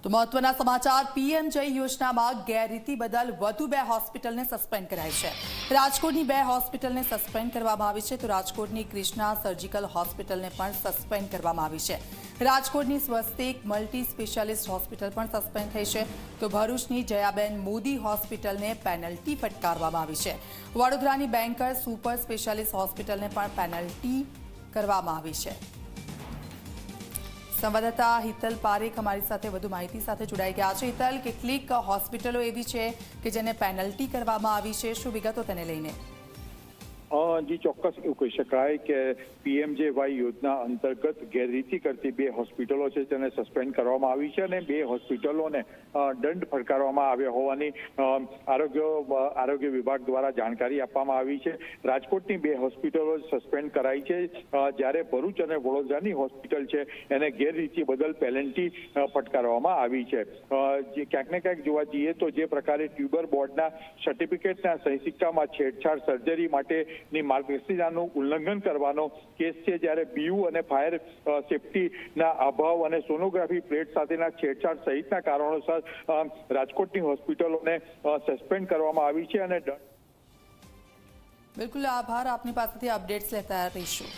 તો મહત્વના સમાચાર પીએમજય યોજનામાં ગેરરીતિ બદલ વધુ 2 હોસ્પિટલને સસ્પેન્ડ કરાઈ છે। રાજકોટની 2 હોસ્પિટલને સસ્પેન્ડ કરવામાં આવી છે તો રાજકોટની કૃષ્ણા સર્જિકલ હોસ્પિટલને પણ સસ્પેન્ડ કરવામાં આવી છે। રાજકોટની સ્વસ્તિક મલ્ટી સ્પેશિયાલિસ્ટ હોસ્પિટલ પણ સસ્પેન્ડ થઈ છે તો ભરૂચની જયાબેન મોદી હોસ્પિટલને પેનલ્ટી ફટકારવામાં આવી છે। વડોદરાની બેન્કર સુપર સ્પેશિયાલિસ્ટ હોસ્પિટલને પણ પેનલ્ટી કરવામાં આવી છે। સંવાદદાતા હિતલ પારેખ અમારી સાથે વધુ માહિતી સાથે જોડાઈ ગયા છે। હિતલ, કેટલીક હોસ્પિટલો એવી છે કે જેને પેનલ્ટી કરવામાં આવી છે, શું વિગતો તેને લઈને? જી ચોક્કસ એવું કહી શકાય કે પીએમજેવાય યોજના અંતર્ગત ગેરરીતિ કરતી 2 હોસ્પિટલો છે તેને સસ્પેન્ડ કરવામાં આવી છે અને 2 હોસ્પિટલોને દંડ ફટકારવામાં આવ્યો હોવાની આરોગ્ય વિભાગ દ્વારા જાણકારી આપવામાં આવી છે। રાજકોટની 2 હોસ્પિટલો સસ્પેન્ડ કરાઈ છે, જ્યારે ભરૂચ અને વડોદરાની હોસ્પિટલ છે એને ગેરરીતિ બદલ પેનલ્ટી ફટકારવામાં આવી છે। જે ક્યાંક ને ક્યાંક જોવા જઈએ તો જે પ્રકારે ટ્યુબર બોર્ડના સર્ટિફિકેટના સહી સિક્કામાં છેડછાડ સર્જરી માટે ની માર્ગદર્શિકાનું ઉલ્લંઘન કરવાનો કેસ છે, જ્યારે બીયુ અને ફાયર સેફટીના અભાવ અને સોનોગ્રાફી પ્લેટ સાથેના છેડછાડ સહિતના કારણોસર રાજકોટની હોસ્પિટલોને સસ્પેન્ડ કરવામાં આવી છે અને બિલકુલ આભાર, આપની પાસેથી અપડેટ્સ લેતા રહીશું।